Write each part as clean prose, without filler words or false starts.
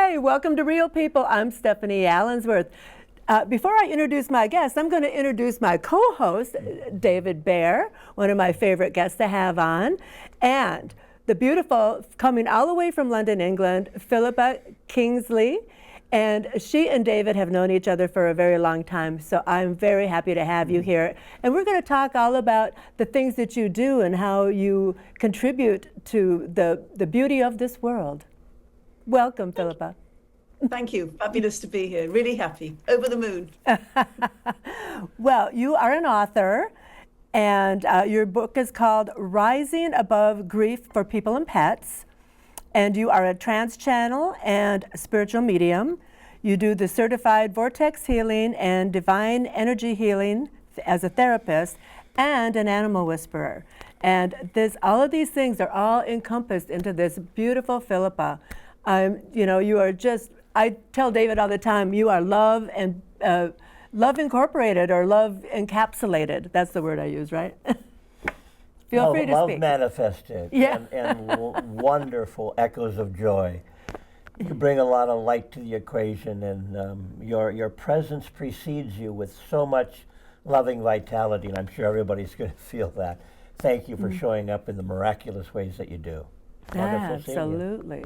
Hi, welcome to Real People. I'm Stephanie Allensworth. Before I introduce my guest, I'm going to introduce my co-host, David Baer, one of my favorite guests to have on, and the beautiful, coming all the way from London, England, Philippa Kingsley. And she and David have known each other for a very long time, so I'm very happy to have you here. And we're going to talk all about the things that you do and how you contribute to the beauty of this world. Welcome, Philippa. Thank you. Fabulous to be here. Really happy. Over the moon. Well, you are an author, and your book is called Rising Above Grief for People and Pets. And you are a trance channel and spiritual medium. You do the certified Vortex healing and divine energy healing as a therapist and an animal whisperer. And all of these things are all encompassed into this beautiful Philippa. You are just, I tell David all the time, you are love and love incorporated or love encapsulated. That's the word I use, right? Feel free to love speak. Manifested, yeah. and wonderful echoes of joy. You bring a lot of light to the equation, and your presence precedes you with so much loving vitality, and I'm sure everybody's going to feel that. Thank you for showing up in the miraculous ways that you do. Wonderful seeing you. Absolutely.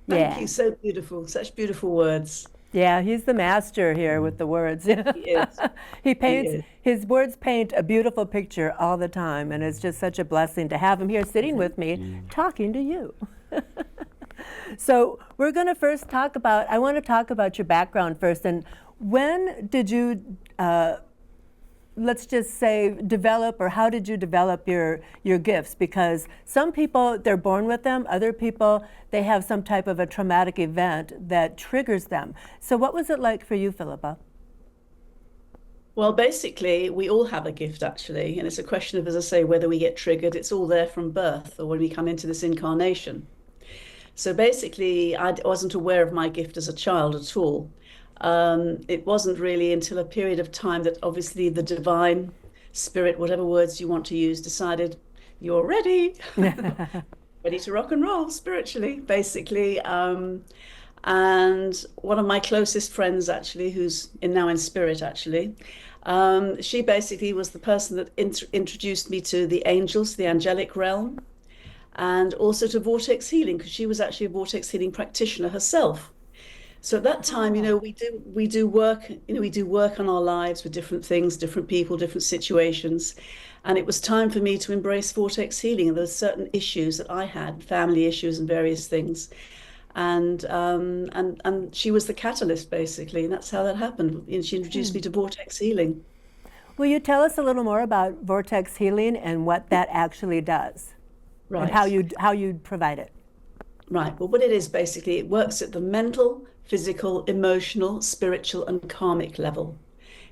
Thank you. So beautiful. Such beautiful words. Yeah, he's the master here with the words. He is. He paints, his words paint a beautiful picture all the time, and it's just such a blessing to have him here sitting with me, talking to you. So we're going to first I want to talk about your background first, and when did you, let's just say, develop, or how did you develop your gifts? Because some people, they're born with them. Other people, they have some type of a traumatic event that triggers them. So what was it like for you, Philippa? Well, basically, we all have a gift, actually. And it's a question of, as I say, whether we get triggered. It's all there from birth or when we come into this incarnation. So basically, I wasn't aware of my gift as a child at all. It wasn't really until a period of time that obviously the divine spirit, whatever words you want to use, decided you're ready, ready to rock and roll spiritually, basically. And one of my closest friends, actually, who's now in spirit, actually, she basically was the person that introduced me to the angels, the angelic realm, and also to vortex healing, because she was actually a vortex healing practitioner herself. So at that time, we do work, we do work on our lives with different things, different people, different situations. And it was time for me to embrace vortex healing. And there were certain issues that I had, family issues and various things. And she was the catalyst, basically, and that's how that happened. And she introduced me to vortex healing. Will you tell us a little more about vortex healing and what that actually does? Right. And how you provide it? Right. Well, what it is, basically, it works at the mental, physical, emotional, spiritual, and karmic level.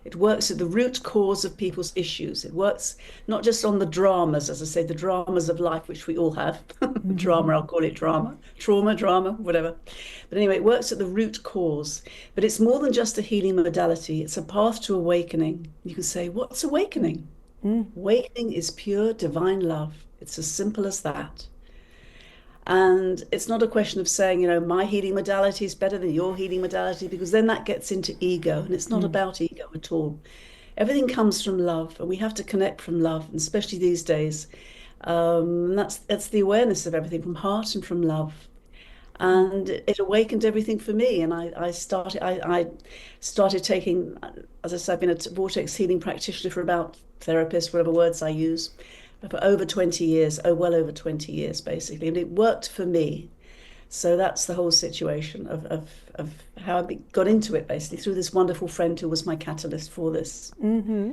It works at the root cause of people's issues. It works not just on the dramas, as I say, the dramas of life, which we all have. Drama, I'll call it drama. Trauma, whatever. But anyway, it works at the root cause. But it's more than just a healing modality. It's a path to awakening. You can say, what's awakening? Awakening is pure divine love. It's as simple as that. And it's not a question of saying, my healing modality is better than your healing modality, because then that gets into ego, and it's not about ego at all. Everything comes from love, and we have to connect from love, and especially these days. That's the awareness of everything from heart and from love. And it awakened everything for me. And I started taking, as I said, I've been a vortex healing practitioner therapist, whatever words I use, for over 20 years, well over 20 years, basically. And it worked for me. So that's the whole situation of how I got into it, basically, through this wonderful friend who was my catalyst for this. Mm-hmm.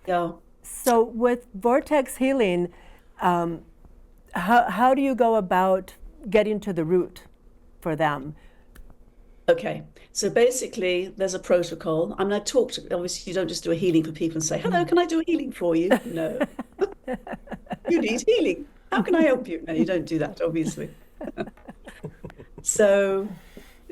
Yeah. So with vortex healing, how do you go about getting to the root for them? Okay, so basically there's a protocol. I mean, obviously you don't just do a healing for people and say, hello, can I do a healing for you? No. You need healing. How can I help you? No, you don't do that, obviously. So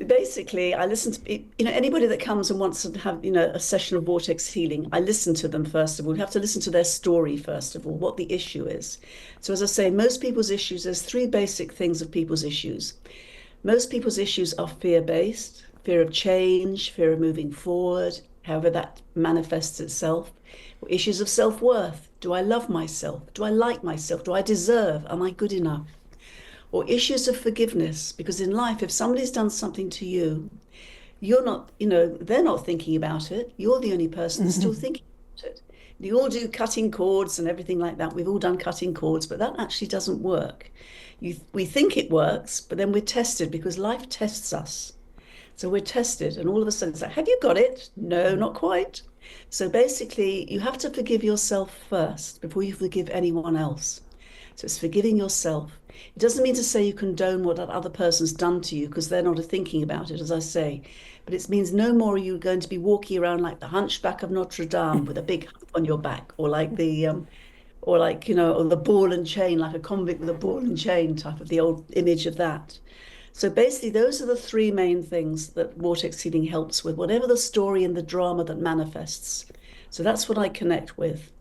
basically I listen to, anybody that comes and wants to have, a session of vortex healing, I listen to them first of all. We have to listen to their story first of all, what the issue is. So as I say, most people's issues, there's three basic things of people's issues. Most people's issues are fear-based, fear of change, fear of moving forward, however that manifests itself. Or issues of self-worth. Do I love myself? Do I like myself? Do I deserve? Am I good enough? Or issues of forgiveness, because in life, if somebody's done something to you, you're not, they're not thinking about it. You're the only person that's still thinking about it. You all do cutting cords and everything like that. We've all done cutting cords, but that actually doesn't work. We think it works, but then we're tested because life tests us. So we're tested, and all of a sudden it's like, have you got it? No, not quite. So basically, you have to forgive yourself first before you forgive anyone else. So it's forgiving yourself. It doesn't mean to say you condone what that other person's done to you because they're not thinking about it, as I say. But it means no more are you going to be walking around like the Hunchback of Notre Dame with a big hump on your back, or like or the ball and chain, like a convict with a ball and chain type of the old image of that. So basically, those are the three main things that Vortex healing helps with, whatever the story and the drama that manifests. So that's what I connect with.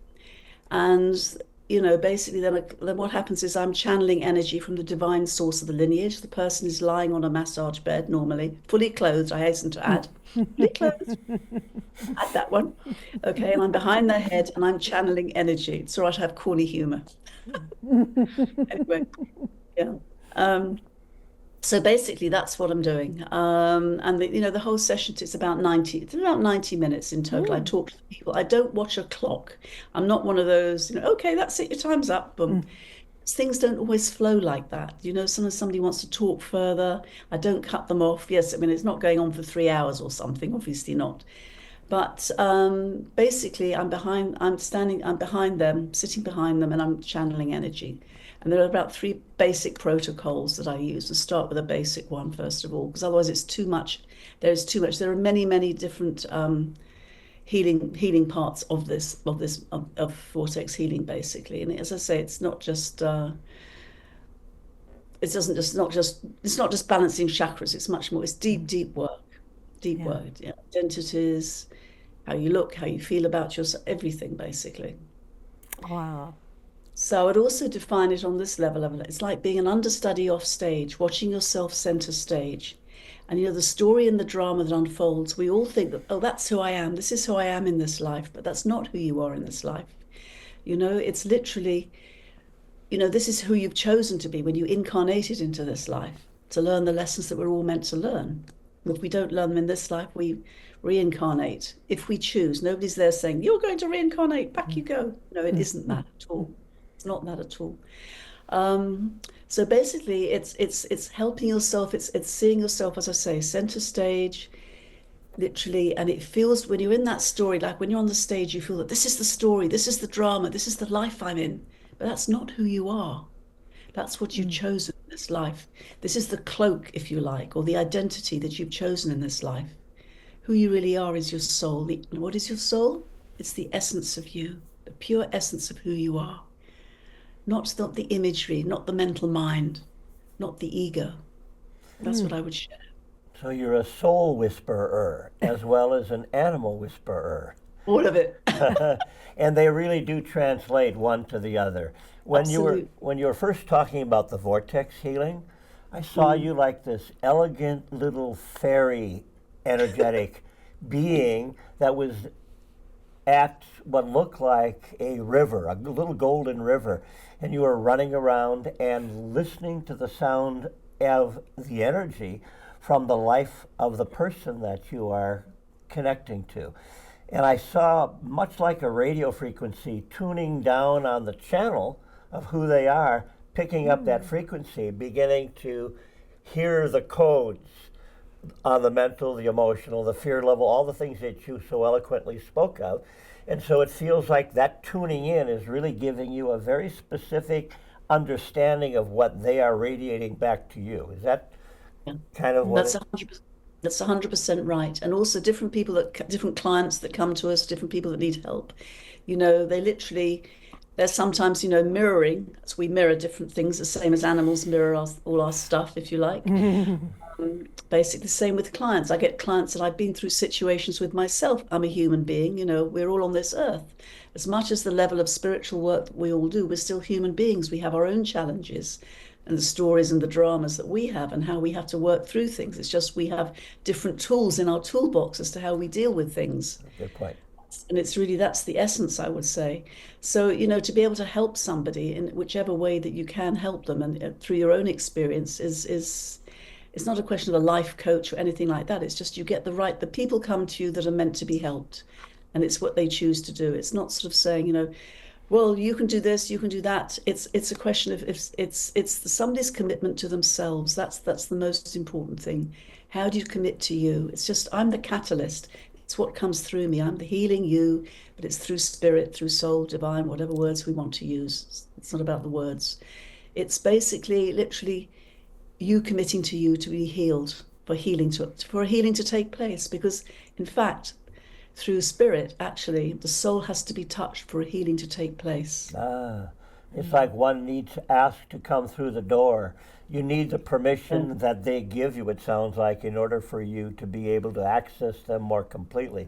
And basically then what happens is I'm channeling energy from the divine source of the lineage. The person is lying on a massage bed normally, fully clothed, I hasten to add. Fully clothed. Add that one. Okay, and I'm behind their head and I'm channeling energy. It's all right, I have corny humor. Anyway, yeah. So basically, that's what I'm doing. And the whole session, it's about 90 minutes in total. I talk to people. I don't watch a clock. I'm not one of those, okay, that's it, your time's up. Boom. Things don't always flow like that. Sometimes somebody wants to talk further. I don't cut them off. Yes, I mean, it's not going on for 3 hours or something, obviously not. But basically, I'm behind them, sitting behind them, and I'm channeling energy. And there are about 3 basic protocols that I use. To start with a basic one, first of all, because otherwise it's too much. There's too much. There are many, many different healing parts of Vortex healing, basically. And as I say, it's not just it's not just balancing chakras. It's much more. It's deep work, work. Yeah. Identities, how you look, how you feel about yourself, everything, basically. Wow. So I would also define it on this level of it. It's like being an understudy off stage, watching yourself center stage. And the story and the drama that unfolds, we all think that, oh, that's who I am. This is who I am in this life. But that's not who you are in this life. It's literally, this is who you've chosen to be when you incarnated into this life, to learn the lessons that we're all meant to learn. If we don't learn them in this life, we reincarnate. If we choose, nobody's there saying, you're going to reincarnate, back you go. No, it isn't that at all. It's not that at all. So basically, it's helping yourself. It's seeing yourself, as I say, center stage, literally. And it feels when you're in that story, like when you're on the stage, you feel that this is the story, this is the drama, this is the life I'm in. But that's not who you are. That's what you've chosen in this life. This is the cloak, if you like, or the identity that you've chosen in this life. Who you really are is your soul. What is your soul? It's the essence of you, the pure essence of who you are. Not the imagery, not the mental mind, not the ego. That's what I would share. So you're a soul whisperer as well as an animal whisperer. All of it. And they really do translate one to the other. When Absolutely. you were first talking about the vortex healing, I saw you like this elegant little fairy energetic being that was at what looked like a river, a little golden river, and you were running around and listening to the sound of the energy from the life of the person that you are connecting to. And I saw, much like a radio frequency, tuning down on the channel of who they are, picking up that frequency, beginning to hear the codes on the mental, the emotional, the fear level, all the things that you so eloquently spoke of. And so it feels like that tuning in is really giving you a very specific understanding of what they are radiating back to you. Is that kind of what? That's 100% right. And also different clients that come to us, different people that need help. There's sometimes, mirroring. So we mirror different things, the same as animals mirror all our stuff, if you like. Basically the same with clients. I get clients that I've been through situations with myself. I'm a human being, we're all on this earth. as much as the level of spiritual work that we all do, we're still human beings. We have our own challenges and the stories and the dramas that we have and how we have to work through things. It's just we have different tools in our toolbox as to how we deal with things. Good point. And it's really, that's the essence, I would say. So, to be able to help somebody in whichever way that you can help them and through your own experience is it's not a question of a life coach or anything like that. It's just you get the people come to you that are meant to be helped, and it's what they choose to do. It's not sort of saying, well, you can do this, you can do that. It's a question of it's somebody's commitment to themselves. That's the most important thing. How do you commit to you? It's just, I'm the catalyst. It's what comes through me. I'm the healing you, but it's through spirit, through soul, divine, whatever words we want to use. It's not about the words. It's basically literally you committing to you to be healed, for a healing to take place. Because in fact, through spirit, actually, the soul has to be touched for a healing to take place. It's like one needs to ask to come through the door. You need the permission that they give you, it sounds like, in order for you to be able to access them more completely.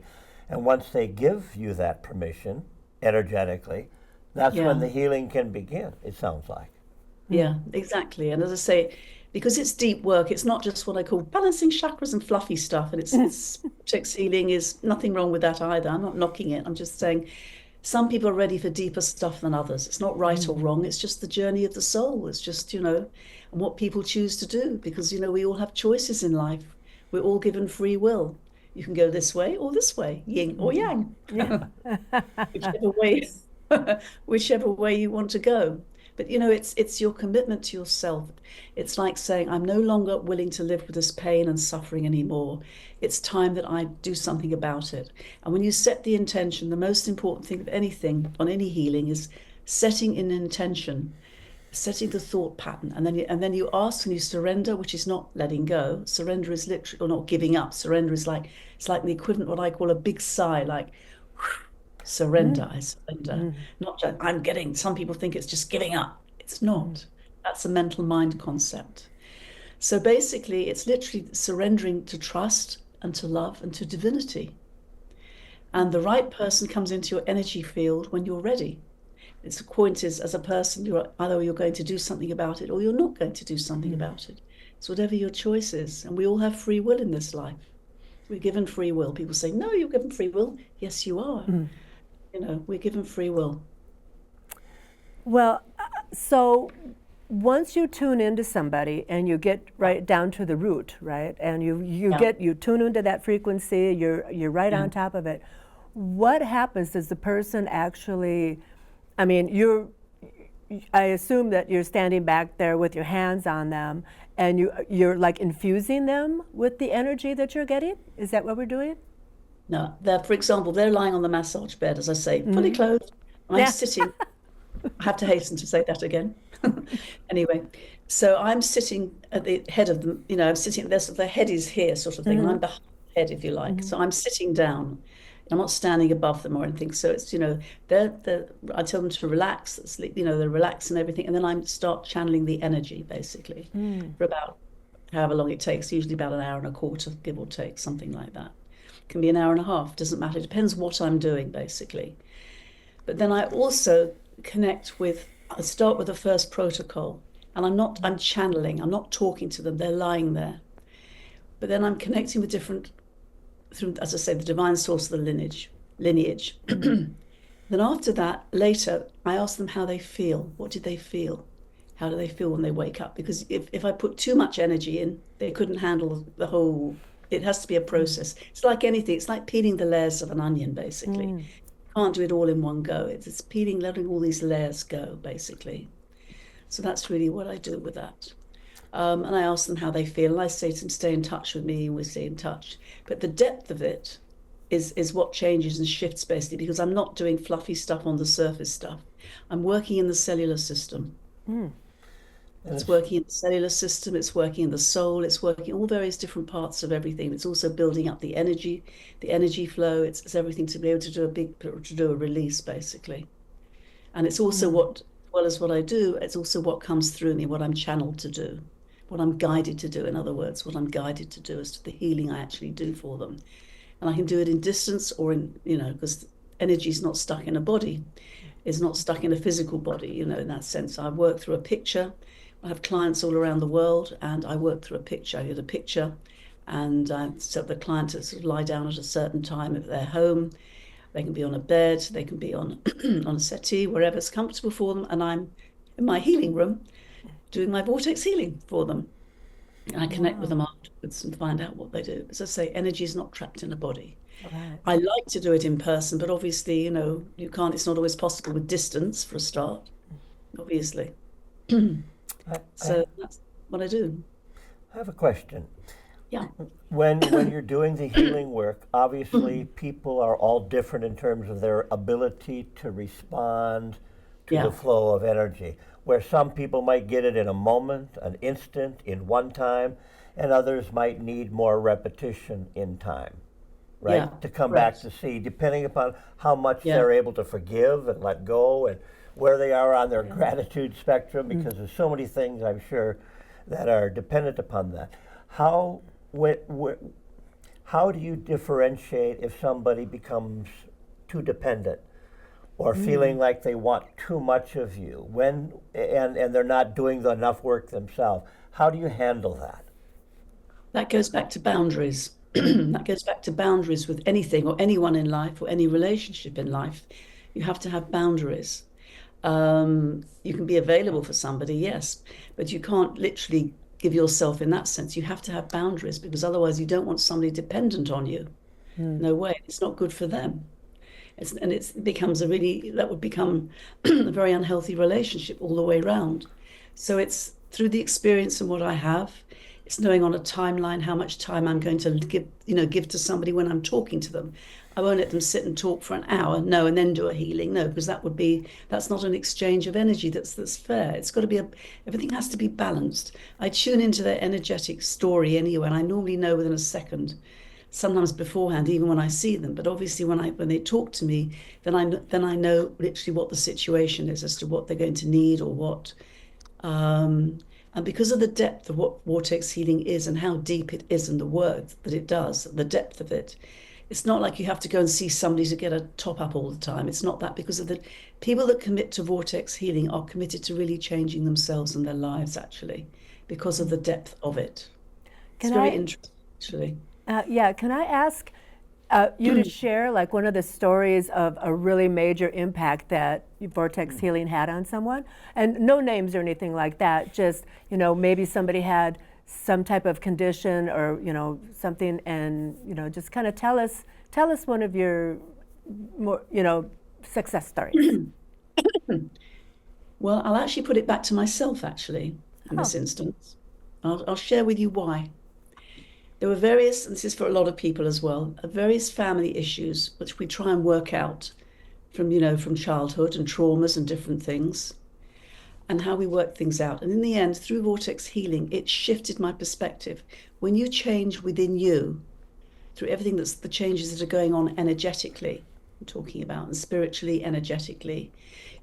And once they give you that permission, energetically, that's when the healing can begin, it sounds like. Yeah, exactly. And as I say, because it's deep work, it's not just what I call balancing chakras and fluffy stuff. And it's Vortex healing is nothing wrong with that either. I'm not knocking it. I'm just saying some people are ready for deeper stuff than others. It's not right or wrong. It's just the journey of the soul. It's just, and what people choose to do, because, we all have choices in life. We're all given free will. You can go this way or this way, yin or yang, whichever way you want to go. But, it's your commitment to yourself. It's like saying, I'm no longer willing to live with this pain and suffering anymore. It's time that I do something about it. And when you set the intention, the most important thing of anything on any healing is setting an intention, setting the thought pattern. And then you ask and you surrender, which is not letting go. Surrender is literally, or not giving up. Surrender is it's like the equivalent, what I call a big sigh, like, surrender. I surrender. Not just, some people think it's just giving up. It's not. That's a mental mind concept. So basically, it's literally surrendering to trust and to love and to divinity. And the right person comes into your energy field when you're ready. It's the point is, as a person, either you're going to do something about it or you're not going to do something about it. It's whatever your choice is. And we all have free will in this life. We're given free will. People say, no, you're given free will. Yes, you are. We're given free will. Well, so once you tune into somebody and you get right down to the root, right, and you tune into that frequency, you're right on top of it. What happens? Does the person actually? I mean, I assume that you're standing back there with your hands on them, and you're like infusing them with the energy that you're getting. Is that what we're doing? No, for example, they're lying on the massage bed, as I say, fully clothed. I'm sitting. I have to hasten to say that again. Anyway, so I'm sitting at the head of them. I'm sitting. The head is here, sort of thing, and I'm behind the head, if you like. So I'm sitting down. I'm not standing above them or anything. So it's, I tell them to relax, sleep, they relax and everything. And then I start channeling the energy, basically, for about however long it takes, usually about an hour and a quarter, give or take, something like that. It can be an hour and a half, doesn't matter. It depends what I'm doing, basically. But then I also I start with the first protocol. And I'm channeling, I'm not talking to them, they're lying there. But then I'm connecting with through, as I say, the divine source of the lineage. Then after that, later, I ask them how they feel. What did they feel? How do they feel when they wake up? Because if I put too much energy in, they couldn't handle the whole, it has to be a process. It's like anything. It's like peeling the layers of an onion, basically. You can't do it all in one go. It's peeling, letting all these layers go, basically. So that's really what I do with that. And I ask them how they feel. And I say to them, stay in touch with me, and we stay in touch. But the depth of it is what changes and shifts, basically, because I'm not doing fluffy stuff on the surface stuff. I'm working in the cellular system. It's working in the cellular system, it's working in the soul, it's working in all various different parts of everything. It's also building up the energy flow. It's everything to be able to do a release, basically. And it's also as well as what I do, it's also what comes through me, what I'm channeled to do. What I'm guided to do, in other words, what I'm guided to do as to the healing I actually do for them. And I can do it in distance or in, because energy is not stuck in a body, is not stuck in a physical body, you know, in that sense. I work through a picture. I have clients all around the world, and I work through a picture. I get a picture, and so the client to sort of lie down at a certain time at their home. They can be on a bed, they can be on on a settee, wherever's comfortable for them, and I'm in my healing room doing my vortex healing for them. And I connect with them afterwards and find out what they do. As I say, energy is not trapped in a body. Right. I like to do it in person, but obviously, you know, you can't, it's not always possible with distance for a start, obviously. So that's what I do. I have a question. Yeah. When you're doing the healing work, obviously people are all different in terms of their ability to respond to Yeah. the flow of energy. Where some people might get it in a moment, an instant, in one time, and others might need more repetition in time, right? Yeah, To come back correct. to see, depending upon how much Yeah. they're able to forgive and let go and where they are on their gratitude spectrum, because there's so many things, I'm sure, that are dependent upon that. How do you differentiate if somebody becomes too dependent or feeling like they want too much of you and they're not doing enough work themselves? How do you handle that? That goes back to boundaries. That goes back to boundaries with anything or anyone in life or any relationship in life. You have to have boundaries. You can be available for somebody, yes, but you can't literally give yourself in that sense. You have to have boundaries because otherwise you don't want somebody dependent on you. No way. It's not good for them. It becomes that would become a very unhealthy relationship all the way around. So it's through the experience and what I have, it's knowing on a timeline how much time I'm going to give to somebody when I'm talking to them. I won't let them sit and talk for an hour, no, and then do a healing, no, because that's not an exchange of energy that's fair. It's got to be everything has to be balanced. I tune into their energetic story anyway, and I normally know within a second, sometimes beforehand, even when I see them. But obviously, when they talk to me, then I know literally what the situation is as to what they're going to need or what. And because of the depth of what vortex healing is and how deep it is and the work that it does, the depth of it, it's not like you have to go and see somebody to get a top up all the time. It's not that, because of the people that commit to vortex healing are committed to really changing themselves and their lives, actually, because of the depth of it. It's Can very I- interesting, actually. Can I ask you to share like one of the stories of a really major impact that vortex healing had on someone? And no names or anything like that, just, maybe somebody had some type of condition or, something, and, just kind of tell us one of your more, success stories. Well, I'll actually put it back to myself, actually, in this instance. I'll share with you why. There were various, and this is for a lot of people as well, various family issues which we try and work out from childhood and traumas and different things, and how we work things out. And in the end, through vortex healing, it shifted my perspective. When you change within you, through everything that's the changes that are going on energetically, I'm talking about, and spiritually, energetically,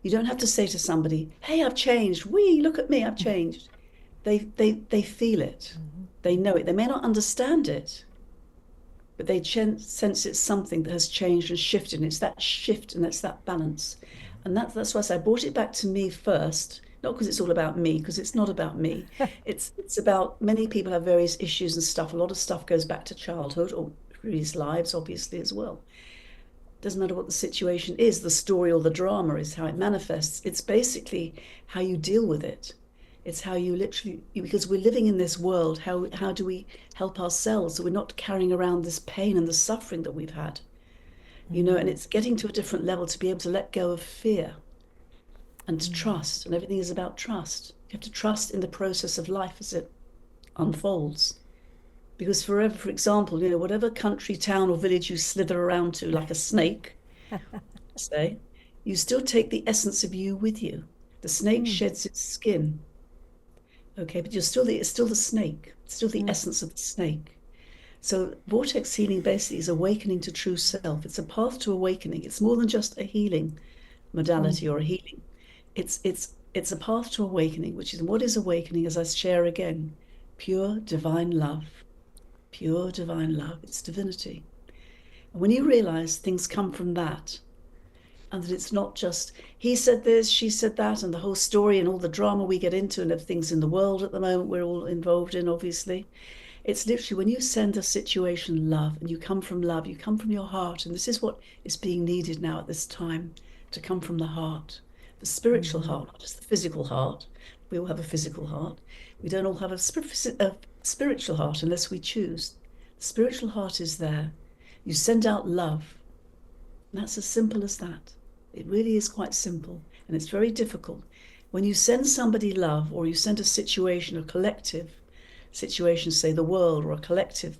you don't have to say to somebody, "Hey, I've changed. Look at me, I've changed." They feel it. They know it. They may not understand it, but they sense it's something that has changed and shifted. And it's that shift and it's that balance. And that's why I say I brought it back to me first, not because it's all about me, because it's not about me. It's about many people have various issues and stuff. A lot of stuff goes back to childhood or previous lives, obviously, as well. Doesn't matter what the situation is, the story or the drama is how it manifests. It's basically how you deal with it. It's how you literally, because we're living in this world, how do we help ourselves so we're not carrying around this pain and the suffering that we've had? And it's getting to a different level to be able to let go of fear and to trust. And everything is about trust. You have to trust in the process of life as it unfolds. Because forever, for example, whatever country, town, or village you slither around to like a snake, say, you still take the essence of you with you. The snake sheds its skin. Okay, but it's still the snake. It's still the essence of the snake. So vortex healing basically is awakening to true self. It's a path to awakening. It's more than just a healing modality or a healing. It's a path to awakening, which is what is awakening, as I share again, pure divine love. Pure divine love. It's divinity. And when you realize things come from that, and that it's not just he said this, she said that, and the whole story and all the drama we get into and everything's in the world at the moment we're all involved in, obviously. It's literally when you send a situation love and you come from love, you come from your heart, and this is what is being needed now at this time, to come from the heart, the spiritual heart, not just the physical heart. We all have a physical heart. We don't all have a spiritual heart unless we choose. The spiritual heart is there. You send out love. And that's as simple as that. It really is quite simple, and it's very difficult. When you send somebody love, or you send a situation, a collective situation, say the world, or a collective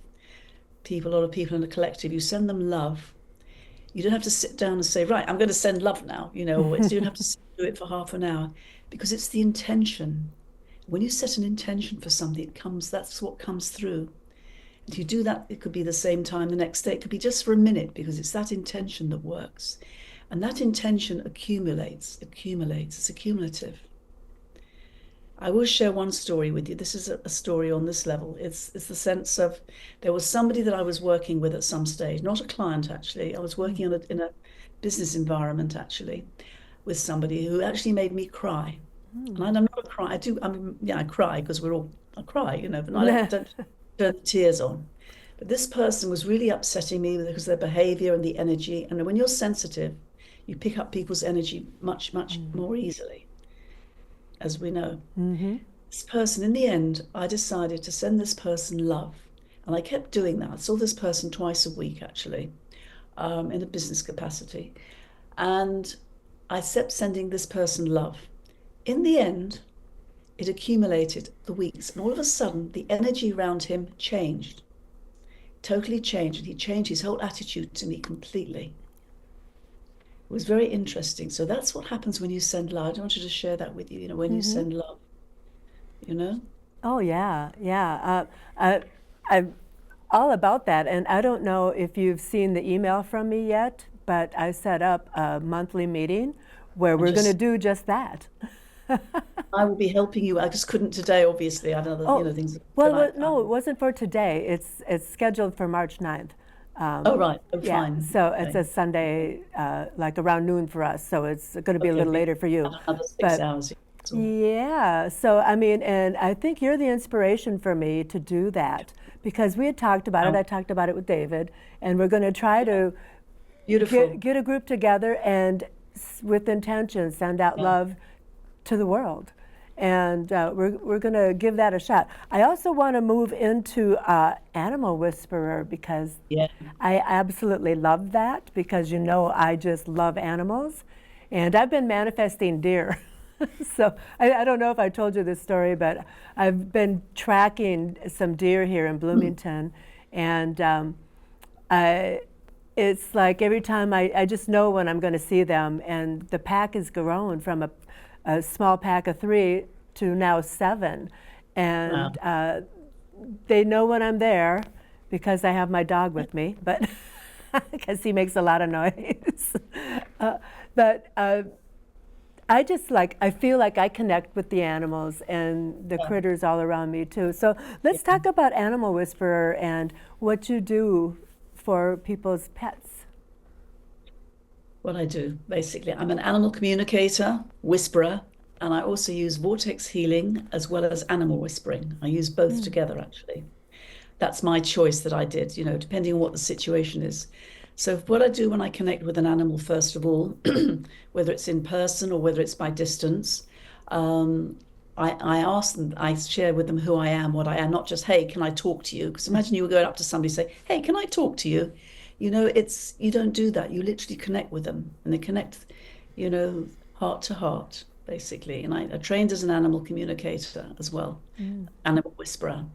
people, a lot of people in a collective, you send them love. You don't have to sit down and say, right, I'm going to send love now, you know, or you don't have to do it for half an hour, because it's the intention. When you set an intention for something, that's what comes through. If you do that, it could be the same time the next day. It could be just for a minute, because it's that intention that works. And that intention accumulates. It's accumulative. I will share one story with you. This is a story on this level. It's the sense of, there was somebody that I was working with at some stage, not a client actually. I was working in a business environment actually, with somebody who actually made me cry. And I'm not a cry. I cry because I cry, you know, but I don't turn the tears on. But this person was really upsetting me because of their behavior and the energy. And when you're sensitive, you pick up people's energy much, much more easily, as we know. This person, in the end, I decided to send this person love. And I kept doing that. I saw this person twice a week, actually, in a business capacity. And I kept sending this person love. In the end, it accumulated the weeks, and all of a sudden the energy around him changed, totally changed, and he changed his whole attitude to me completely. It was very interesting. So that's what happens when you send love. I wanted to share that with you, you know, when you send love, you know? Oh, yeah, yeah. I'm all about that, and I don't know if you've seen the email from me yet, but I set up a monthly meeting where we're going to do just that. I will be helping you. I just couldn't today, obviously. I have other, things. Well, no, it wasn't for today. It's scheduled for March 9th. Oh, right. Oh, Yeah, fine. so it's a Sunday, like around noon for us, so it's going to be a little later for you. Another 6 hours. Yeah, so I mean, and I think you're the inspiration for me to do that, because we had talked about it. I talked about it with David, and we're going to try to get a group together and with intention send out love to the world, and we're going to give that a shot. I also want to move into animal whisperer, because I absolutely love that, because you know I just love animals, and I've been manifesting deer. So I don't know if I told you this story, but I've been tracking some deer here in Bloomington, and it's like every time I just know when I'm going to see them, and the pack has grown from a small pack of 3 to now 7, and they know when I'm there because I have my dog with me, but because he makes a lot of noise. But I feel like I connect with the animals and the critters all around me too. So let's talk about Animal Whisperer and what you do for people's pets. What I do, basically, I'm an animal communicator, whisperer, and I also use Vortex healing as well as animal whispering. I use both together, actually. That's my choice that I did, depending on what the situation is. So what I do when I connect with an animal, first of all, whether it's in person or whether it's by distance, I ask them, I share with them who I am, what I am, not just, hey, can I talk to you? Because imagine you were going up to somebody and say, hey, can I talk to you? You don't do that. You literally connect with them, and they connect, heart to heart, basically. And I trained as an animal communicator as well, animal whisperer.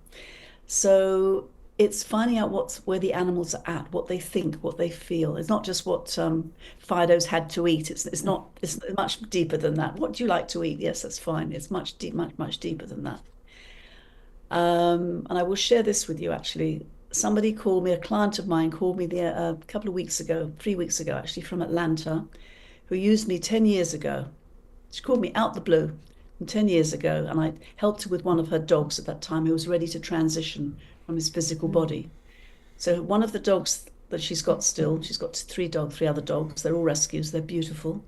So it's finding out where the animals are at, what they think, what they feel. It's not just what Fido's had to eat. It's much deeper than that. What do you like to eat? Yes, that's fine. It's much deeper than that. And I will share this with you, actually. Somebody called me, a client of mine called me a couple of weeks ago, 3 weeks ago, actually, from Atlanta, who used me 10 years ago. She called me out the blue 10 years ago, and I helped her with one of her dogs at that time who was ready to transition from his physical body. So one of the dogs that she's got still. She's got three other dogs. They're all rescues. They're beautiful.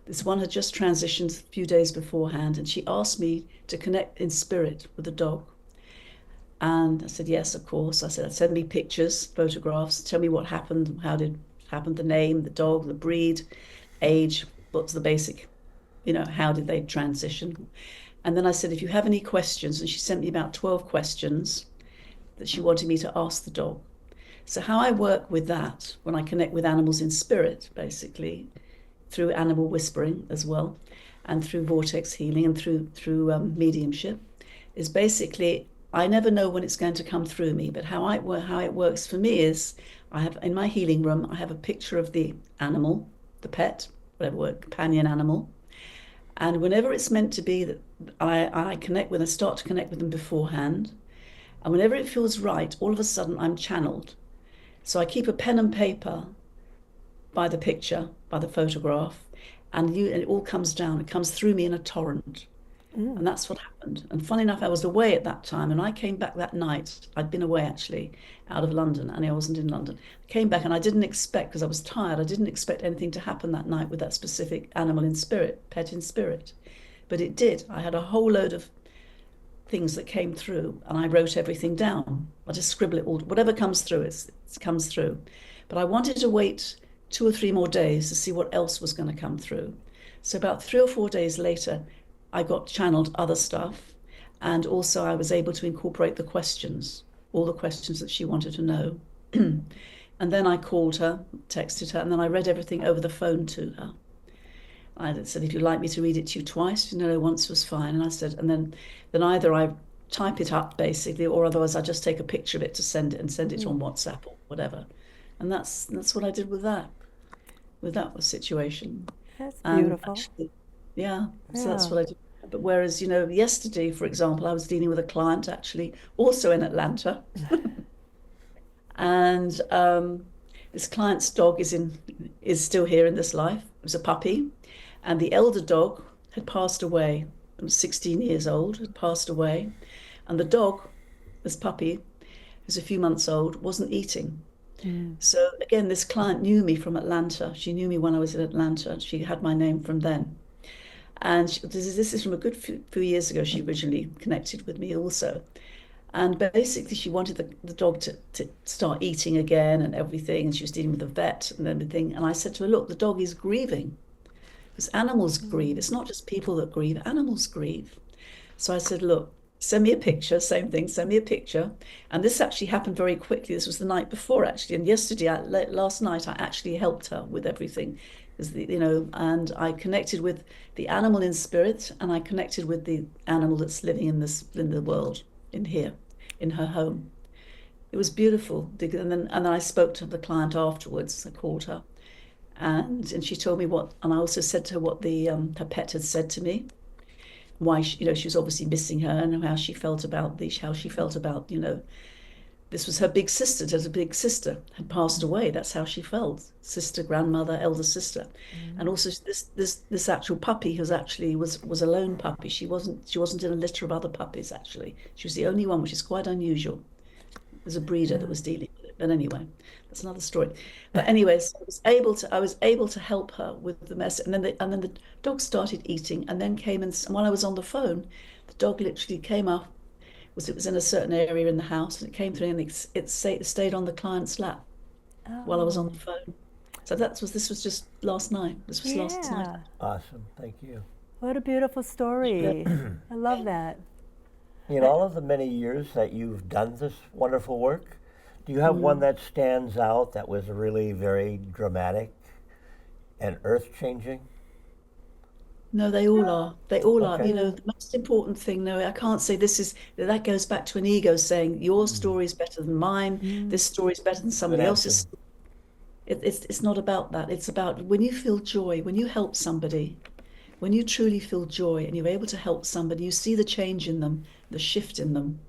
This one had just transitioned a few days beforehand, and she asked me to connect in spirit with the dog. And I said, yes, of course. I said, send me pictures, photographs, tell me what happened, how did it happen, the name, the dog, the breed, age, what's the basic, how did they transition? And then I said, if you have any questions, and she sent me about 12 questions that she wanted me to ask the dog. So how I work with that, when I connect with animals in spirit, basically, through animal whispering as well, and through vortex healing and through mediumship, is basically, I never know when it's going to come through me, but how it works for me is, I have in my healing room, I have a picture of the animal, the pet, whatever word, companion animal, and whenever it's meant to be that I start to connect with them beforehand, and whenever it feels right, all of a sudden I'm channeled. So I keep a pen and paper by the picture, by the photograph, and it all comes down. It comes through me in a torrent. And that's what happened. And funny enough, I was away at that time, and I came back that night. I'd been away, actually, out of London, and I wasn't in London. I came back, and I didn't expect, because I was tired, I didn't expect anything to happen that night with that specific animal in spirit, pet in spirit. But it did. I had a whole load of things that came through, and I wrote everything down. I just scribble it all. Whatever comes through, it comes through. But I wanted to wait 2 or 3 more days to see what else was going to come through. So about 3 or 4 days later, I got channeled other stuff, and also I was able to incorporate the questions, all the questions that she wanted to know. And then I called her, texted her, and then I read everything over the phone to her. I said, if you'd like me to read it to you twice, once was fine. And I said, and then either I type it up basically, or otherwise I just take a picture of it to send it on WhatsApp or whatever. And that's what I did with that situation. That's beautiful. Actually, yeah, so that's what I did. But whereas, yesterday, for example, I was dealing with a client actually also in Atlanta. And this client's dog is still here in this life. It was a puppy. And the elder dog had passed away. It was 16 years old, had passed away. And the dog, this puppy, who's a few months old, wasn't eating. So again, this client knew me from Atlanta. She knew me when I was in Atlanta. She had my name from then. And this is from a good few years ago. She originally connected with me also. And basically, she wanted the dog to start eating again and everything. And she was dealing with the vet and everything. And I said to her, look, the dog is grieving. Because animals grieve. It's not just people that grieve. Animals grieve. So I said, look, send me a picture. Same thing. Send me a picture. And this actually happened very quickly. This was the night before, actually. And last night, I actually helped her with everything. And I connected with the animal in spirit, and I connected with the animal that's living in the world, in here, in her home. It was beautiful. And then I spoke to the client afterwards. I called her, and she told me and I also said to her what her pet had said to me, why she was obviously missing her, and how she felt about this was her big sister. Her big sister had passed away. That's how she felt. Sister, grandmother, elder sister, and also this actual puppy was a lone puppy. She wasn't in a litter of other puppies. Actually, she was the only one, which is quite unusual. There's a breeder that was dealing with it. But anyway, that's another story. But anyway, so I was able to help her with the mess. And then the dog started eating, and then came and while I was on the phone, the dog literally came up. It was in a certain area in the house, and it came through, and it stayed on the client's lap while I was on the phone. So this was just last night. This was last night. Awesome. Thank you. What a beautiful story. I love that. In all of the many years that you've done this wonderful work, do you have one that stands out that was really very dramatic and earth-changing? No, they all are. They all are. Okay. The most important thing, I can't say that goes back to an ego saying your story is better than mine. This story is better than somebody else's. It's not about that. It's about when you feel joy, when you help somebody, when you truly feel joy and you're able to help somebody, you see the change in them, the shift in them.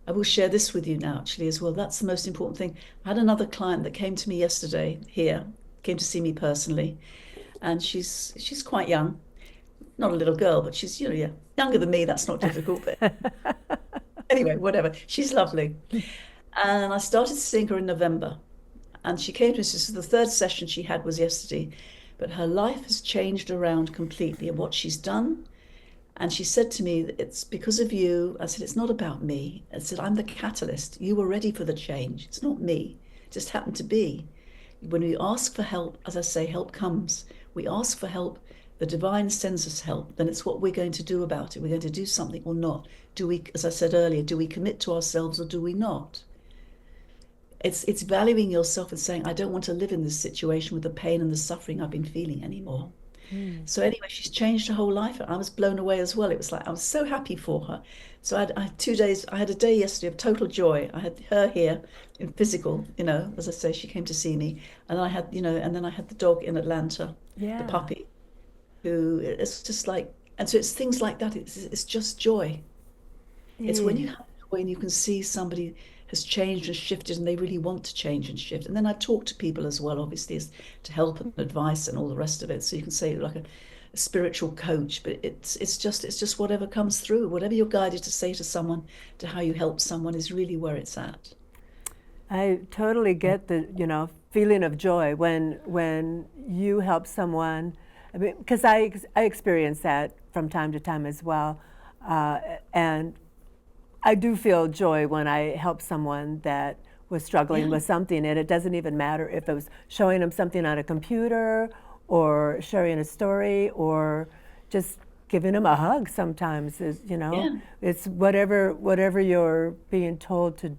I will share this with you now, actually, as well. That's the most important thing. I had another client that came to me yesterday came to see me personally, and she's quite young. Not a little girl, but she's, younger than me. That's not difficult. But anyway, whatever. She's lovely. And I started seeing her in November. And she came to me, this is the third session she had was yesterday, but her life has changed around completely and what she's done. And she said to me, it's because of you. I said, it's not about me. I said, I'm the catalyst. You were ready for the change. It's not me. It just happened to be. When we ask for help, as I say, help comes. We ask for help, the divine sends us help. Then it's what we're going to do about it. We're going to do something or not. Do we, as I said earlier, do we commit to ourselves or do we not? It's valuing yourself and saying, I don't want to live in this situation with the pain and the suffering I've been feeling anymore. So anyway, she's changed her whole life. I was blown away as well. It was like, I was so happy for her. So I had 2 days, I had a day yesterday of total joy. I had her here in physical, as I say, she came to see me. And I had, and then I had the dog in Atlanta, Yeah. the puppy, who it's just like, and so it's things like that. It's just joy. It's when you have joy and you can see somebody has changed and shifted and they really want to change and shift. And then I talk to people as well, obviously, as to help and advice and all the rest of it. So you can say like a spiritual coach, but it's just whatever comes through, whatever you're guided to say to someone, to how you help someone is really where it's at. I totally get the feeling of joy when you help someone. I mean, because I experience that from time to time as well, and I do feel joy when I help someone that was struggling with something, and it doesn't even matter if it was showing them something on a computer or sharing a story or just giving them a hug sometimes. It's whatever you're being told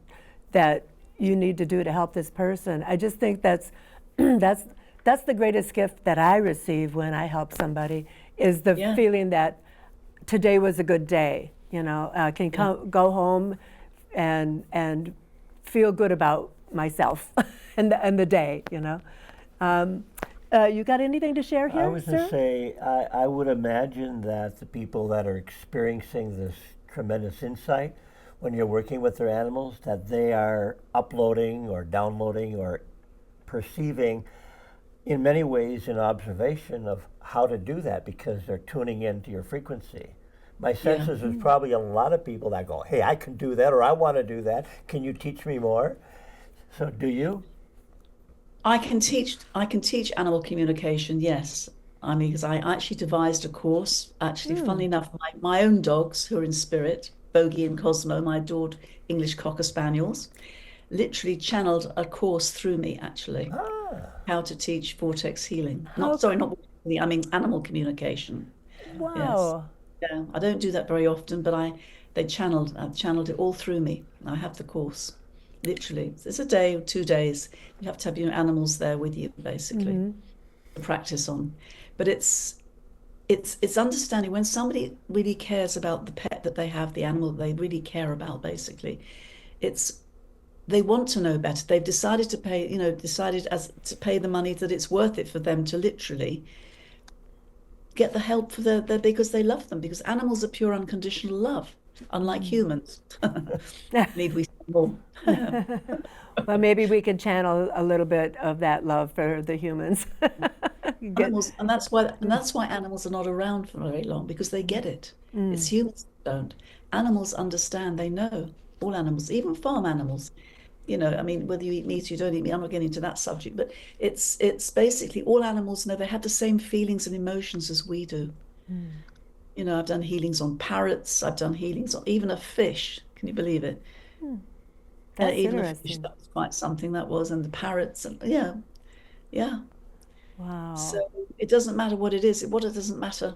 that you need to do to help this person. I just think that's the greatest gift that I receive when I help somebody is the feeling that today was a good day. I can go home and feel good about myself and the day. You got anything to share here, I was going sir? to say, I would imagine that the people that are experiencing this tremendous insight when you're working with their animals, that they are uploading or downloading or perceiving in many ways an observation of how to do that because they're tuning into your frequency. My sense is there's probably a lot of people that go, hey, I can do that, or I want to do that. Can you teach me more? So do you? I can teach animal communication, yes. I mean, because I actually devised a course, actually, funnily enough, my own dogs who are in spirit, Bogey and Cosmo, my adored English Cocker Spaniels, literally channeled a course through me, actually, how to teach Vortex healing. Not I mean animal communication. Wow. Yes. Yeah, I don't do that very often, but I channeled it all through me. I have the course, literally. It's a day or 2 days. You have to have your animals there with you, basically, to practice on. But it's understanding when somebody really cares about the pet that they have, the animal that they really care about, basically. They want to know better. They've decided to pay, to pay the money that it's worth it for them to literally get the help for because they love them, because animals are pure unconditional love, unlike humans. Need we say more? Well, maybe we can channel a little bit of that love for the humans. Animals, and that's why animals are not around for very long, because they get it. It's humans that don't. Animals understand, they know. All animals, even farm animals. I mean, whether you eat meat or you don't eat meat, I'm not getting into that subject, but it's basically all animals know they have the same feelings and emotions as we do. I've done healings on parrots, I've done healings on even a fish. Can you believe it? That's even a fish, interesting. that was quite something that was, and the parrots, and yeah. Wow. So it doesn't matter what it is. It doesn't matter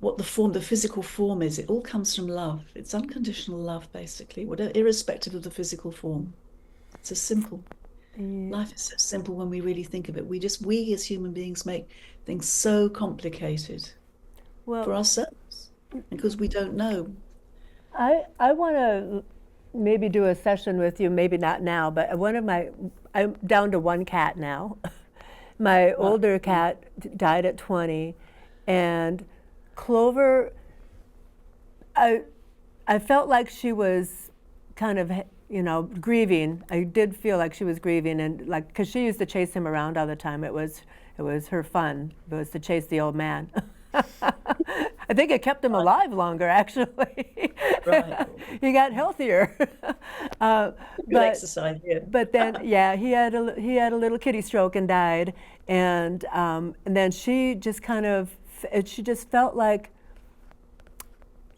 what the physical form is. It all comes from love. It's unconditional love, basically, irrespective of the physical form. It's so simple. Life is so simple when we really think of it. We as human beings make things so complicated for ourselves because we don't know. I want to maybe do a session with you, maybe not now, but I'm down to one cat now. My older cat died at 20, and Clover, I felt like she was kind of, grieving. I did feel like she was grieving, and because she used to chase him around all the time. It was her fun. It was to chase the old man. I think it kept him alive longer, actually. Right. He got healthier. Good but exercise, yeah. but then, yeah, he had a little kitty stroke and died, and then she just she just felt like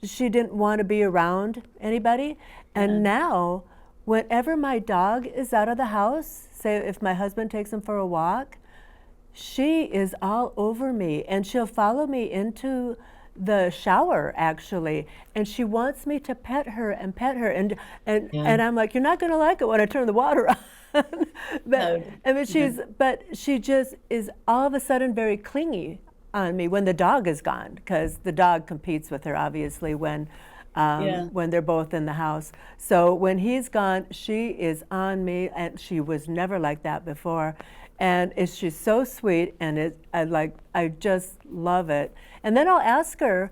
she didn't want to be around anybody. And now, whenever my dog is out of the house, say if my husband takes him for a walk, she is all over me, and she'll follow me into the shower, actually, and she wants me to pet her and and I'm like, you're not going to like it when I turn the water on. No. I mean, but she just is all of a sudden very clingy on me when the dog is gone, because the dog competes with her, obviously, when they're both in the house. So when he's gone, she is on me, and she was never like that before. And she's so sweet, and I just love it. And then I'll ask her,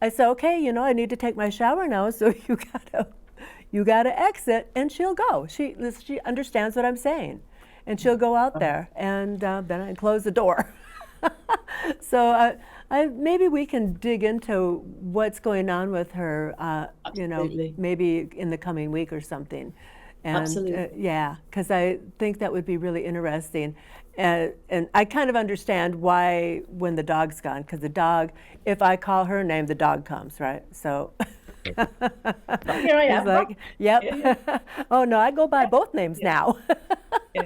I say, okay, I need to take my shower now, so you gotta exit, and she'll go. She understands what I'm saying, and she'll go out there, and then I close the door. So maybe we can dig into what's going on with her, Absolutely. maybe in the coming week or something. And Absolutely. yeah, because I think that would be really interesting. And I kind of understand why when the dog's gone, because the dog, if I call her name, the dog comes, right? So Here I it's am. like, yep. Yeah, Oh no, I go by both names now. Yeah.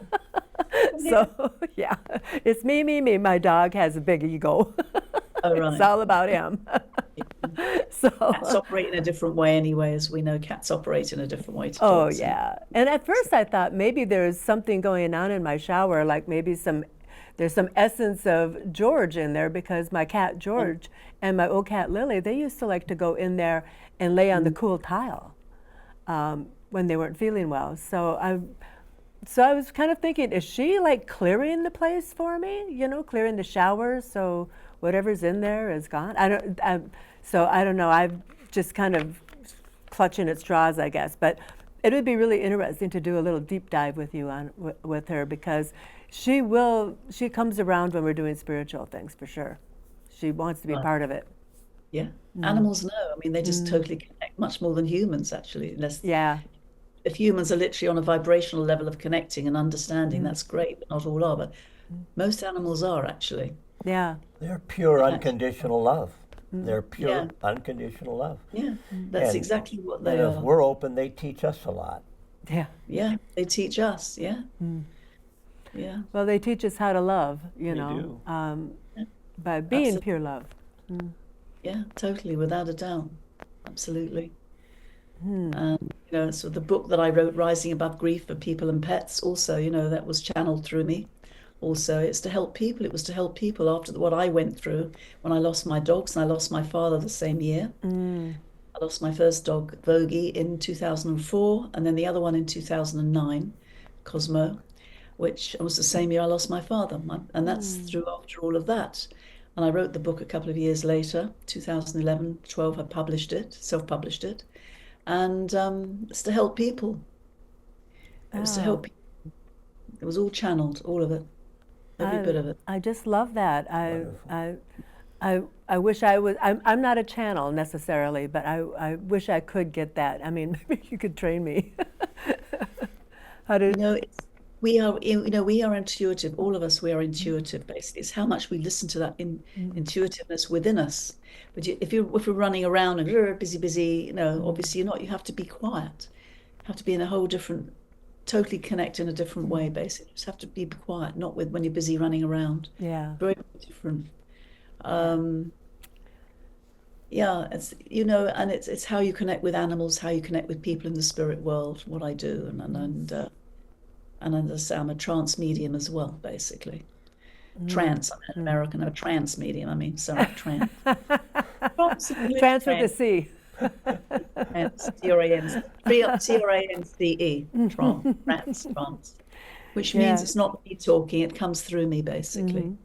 So yeah, it's me. My dog has a big ego. Oh, It's right. all about him. So. Cats operate in a different way anyway, as we know. Cats operate in a different way to Oh dogs. yeah. And at first I thought maybe there's something going on in my shower, like maybe there's some essence of George in there, because my cat George and my old cat Lily, they used to like to go in there and lay on the cool tile when they weren't feeling well. So I was kind of thinking, is she like clearing the place for me? Clearing the shower so whatever's in there is gone. So I don't know. I'm just kind of clutching at straws, I guess. But it would be really interesting to do a little deep dive with you with her, because she comes around when we're doing spiritual things, for sure. She wants to be part of it. Yeah. Animals know. I mean, they just totally connect much more than humans, actually. Yeah. If humans are literally on a vibrational level of connecting and understanding, that's great, but not all are. But most animals are, actually. Yeah. They're pure unconditional love. They're pure Yeah. unconditional love. Yeah, that's And- exactly what And they if are. we're open, they teach us a lot. Yeah. Yeah, they teach us. Yeah. Yeah. Well, they teach us how to love, do. by being Absolutely. pure love. Yeah, totally, without a doubt. Absolutely. So the book that I wrote, Rising Above Grief for People and Pets, also, that was channeled through me. Also, it's to help people. It was to help people after what I went through when I lost my dogs, and I lost my father the same year. I lost my first dog, Vogie, in 2004, and then the other one in 2009, Cosmo, which was the same year I lost my father. And that's through after all of that. And I wrote the book a couple of years later, 2011, 12, I published it, self-published it. And it's to help people. It was to help people. It was all channeled, all of it, every bit of it. I just love that. Wonderful. I wish I was. I'm not a channel necessarily, but I wish I could get that. I mean, maybe you could train me. How to? We are intuitive. All of us, we are intuitive. Basically, it's how much we listen to that intuitiveness within us. But if we're running around and you're busy, obviously you're not. You have to be quiet. You have to be in a whole different, totally connect in a different way. Basically, you just have to be quiet, not when you're busy running around. Yeah. Very different. Yeah, it's how you connect with animals, how you connect with people in the spirit world. What I do, and as I say, I'm a trance medium as well, basically. Trance, I'm an American, a trance medium. I mean, sorry, trance. Trance with a C. Trance, Trance, trance, which means it's not me talking; it comes through me, basically.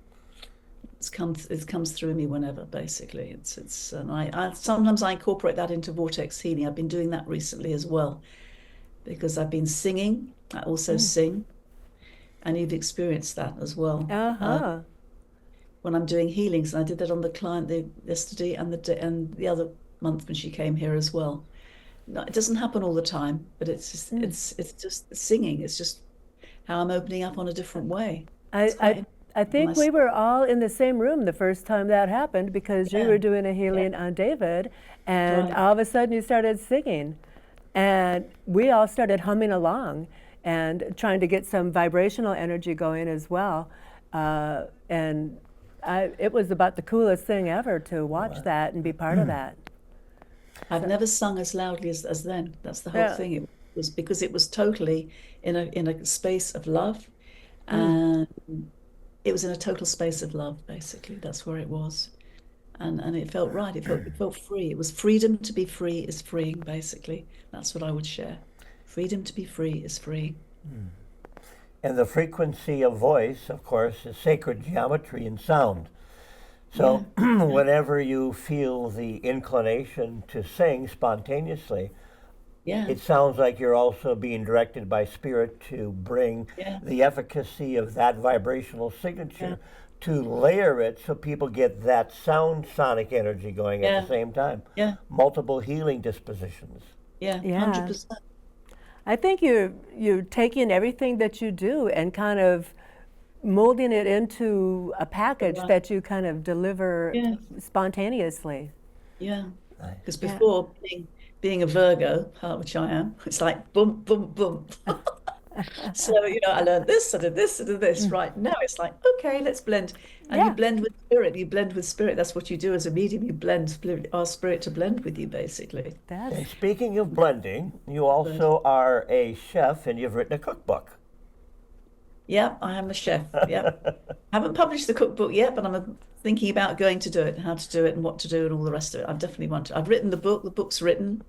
It comes through me whenever, basically. And I sometimes I incorporate that into Vortex healing. I've been doing that recently as well, because I've been singing. I also sing, and you've experienced that as well. when I'm doing healings. And I did that on the client yesterday and the other month when she came here as well. No, it doesn't happen all the time, but it's just it's just singing. It's just how I'm opening up on a different way. It's I, quite I think nice. we were all in the same room the first time that happened because you Yeah. were doing a healing on David, and Right. all of a sudden you started singing. And we all started humming along and trying to get some vibrational energy going as well. It was about the coolest thing ever to watch that and be part of that. I've never sung as loudly as then. That's the whole Yeah. thing. It was because it was totally in a space of love, and it was in a total space of love. Basically, that's where it was, and it felt right. It felt free. It was freedom to be free is freeing. Basically, that's what I would share. Freedom to be free is freeing. And the frequency of voice, of course, is sacred geometry and sound. So whenever you feel the inclination to sing spontaneously, Yeah, it sounds like you're also being directed by spirit to bring yeah, the efficacy of that vibrational signature to layer it so people get that sound sonic energy going at the same time. yeah, Multiple healing dispositions. yeah. Yeah. 100%. I think you're taking everything that you do and kind of molding it into a package Right. that you kind of deliver Yeah. spontaneously. Yeah. Nice. Because Yeah. before being a Virgo, which I am, it's like boom, boom, boom. So, I learned this, I did this, I did this. Right now it's like, okay, let's blend. And you Yeah. blend with spirit. You blend with spirit. That's what you do as a medium. You blend our spirit to blend with you, basically. That's And speaking of blending, you also are a chef and you've written a cookbook. Yeah, I am a chef. Yeah. Haven't published the cookbook yet, but I'm thinking about going to do it, and how to do it, and what to do, and all the rest of it. I definitely want to. I've written the book. The book's written.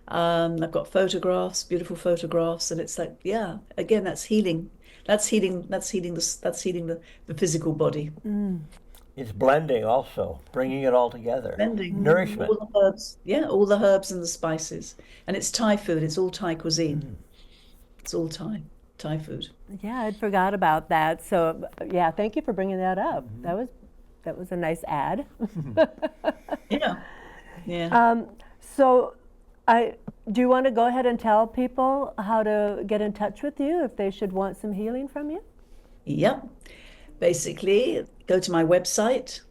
I've got photographs, beautiful photographs, and it's like, yeah, again, that's healing. That's healing. That's healing the physical body. It's blending also, bringing it all together. Blending Nourishment. all the herbs. Yeah, all the herbs and the spices, and it's Thai food. It's all Thai cuisine. It's all Thai food. Yeah, I'd forgot about that. So yeah, thank you for bringing that up. That was a nice ad. Yeah, yeah. So do you want to go ahead and tell people how to get in touch with you if they should want some healing from you? Yep. Basically, go to my website,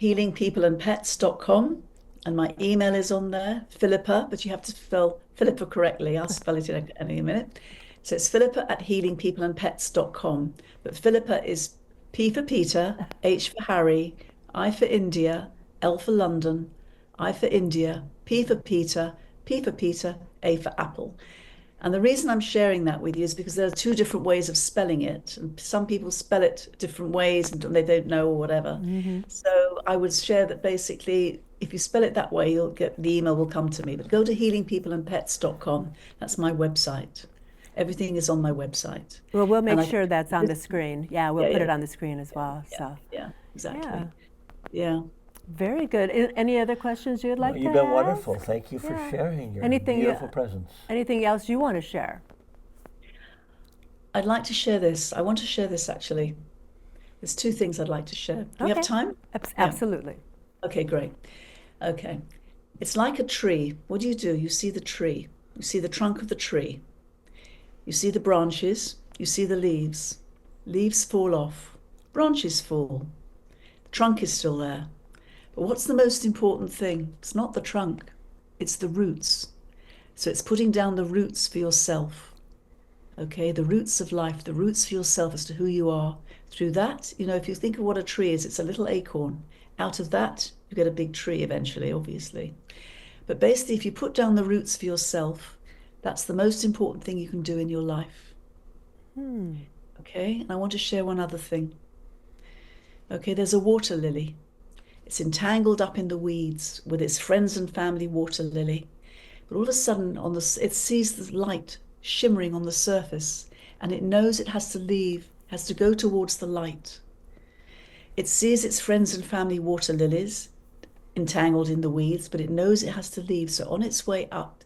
healingpeopleandpets.com, and my email is on there, Philippa, but you have to spell Philippa correctly. I'll spell it in a minute. So it's Philippa at healingpeopleandpets.com. But Philippa is P for Peter, H for Harry, I for India, L for London, I for India, P for Peter, A for Apple. And the reason I'm sharing that with you is because there are two different ways of spelling it. And some people spell it different ways and they don't know or whatever. So I would share that basically, if you spell it that way, the email will come to me. But go to healingpeopleandpets.com. That's my website. Everything is on my website. Well, we'll make And sure that's on the screen. Yeah, we'll Yeah, put yeah. it on the screen as well. So Yeah, exactly. yeah, Yeah. very good. Any other questions you'd like to You've been ask? wonderful. Thank you for Yeah. sharing your Anything beautiful presence. Anything else you want to share? I'd like to share this. I want to share this actually. There's two things I'd like to share. Do we have Okay. time? Absolutely. Okay, great. Okay. It's like a tree. What do? You see the tree. You see the trunk of the tree. You see the branches. You see the leaves. Leaves fall off. Branches fall. The trunk is still there. But what's the most important thing? It's not the trunk. It's the roots. So it's putting down the roots for yourself. Okay, the roots of life, the roots for yourself as to who you are. Through that, if you think of what a tree is, it's a little acorn. Out of that, you get a big tree eventually, obviously. But basically, if you put down the roots for yourself, that's the most important thing you can do in your life. Okay, and I want to share one other thing. Okay, there's a water lily. It's entangled up in the weeds with its friends and family water lily. But all of a sudden, it sees the light shimmering on the surface, and it knows it has to go towards the light. It sees its friends and family water lilies entangled in the weeds, but it knows it has to leave. So on its way up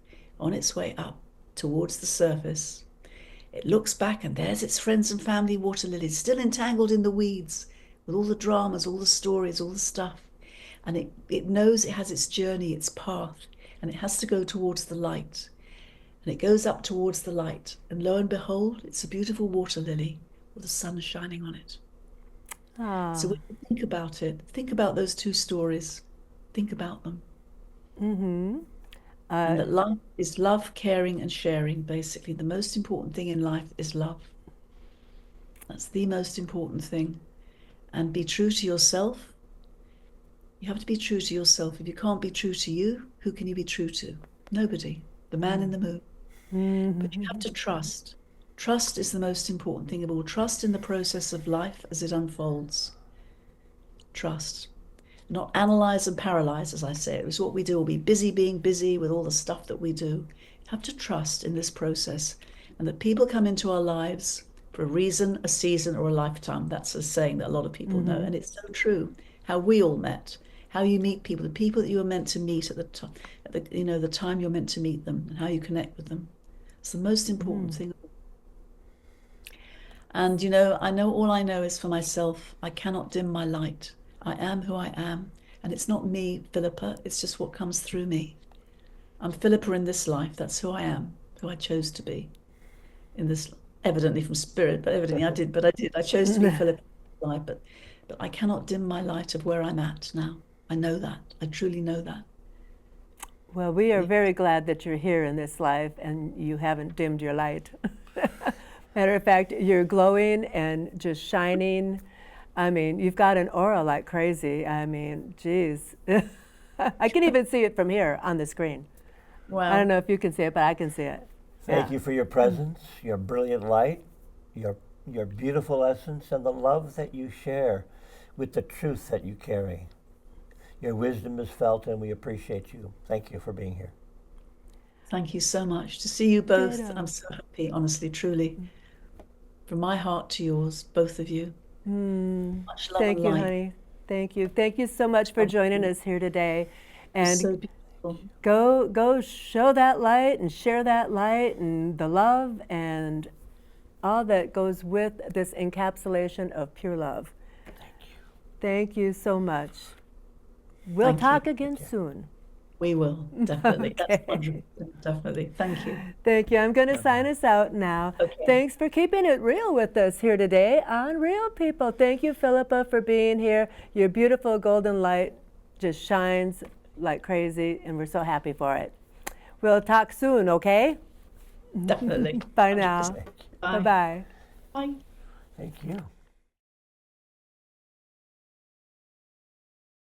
towards the surface, it looks back, and there's its friends and family water lilies still entangled in the weeds with all the dramas, all the stories, all the stuff. And it knows it has its journey, its path, and it has to go towards the light. And it goes up towards the light. And lo and behold, it's a beautiful water lily with the sun shining on it. Ah. So when you think about it, think about those two stories. Think about them. And that life is love, caring, and sharing, basically. The most important thing in life is love. That's the most important thing. And be true to yourself. You have to be true to yourself. If you can't be true to you, who can you be true to? Nobody. The man in the moon. But you have to trust. Trust is the most important thing of all. Trust in the process of life as it unfolds. Trust. Not analyze and paralyze, as I say. It was what we do. We'll be busy being busy with all the stuff that we do. You have to trust in this process, and that people come into our lives for a reason, a season, or a lifetime. That's a saying that a lot of people know, and it's so true. How we all met, how you meet people, the people that you were meant to meet at the time, the time you're meant to meet them, and how you connect with them. It's the most important thing. And I know all I know is for myself. I cannot dim my light. I am who I am. And it's not me, Philippa. It's just what comes through me. I'm Philippa in this life. That's who I am, who I chose to be in this, evidently from spirit, but evidently I did. I chose to be Philippa in this life, but I cannot dim my light of where I'm at now. I know that. I truly know that. Well, we are very glad that you're here in this life and you haven't dimmed your light. Matter of fact, you're glowing and just shining. I mean, you've got an aura like crazy. I mean, geez. I can even see it from here on the screen. Wow. I don't know if you can see it, but I can see it. Thank you for your presence, your brilliant light, your beautiful essence, and the love that you share with the truth that you carry. Your wisdom is felt, and we appreciate you. Thank you for being here. Thank you so much. To see you both, Ditto. I'm so happy, honestly, truly. From my heart to yours, both of you. Much love Thank and you, light. honey. Thank you. Thank you so much for joining us here today. And So beautiful. go show that light and share that light and the love and all that goes with this encapsulation of pure love. Thank you so much. We'll Thank you. talk again soon. We will, definitely. Okay. That's wonderful. Definitely. Thank you. Thank you. I'm going to sign us out now. Okay. Thanks for keeping it real with us here today on Real People. Thank you, Philippa, for being here. Your beautiful golden light just shines like crazy, and we're so happy for it. We'll talk soon, okay? Definitely. Bye now. 100%. Bye. Bye-bye. Bye. Thank you.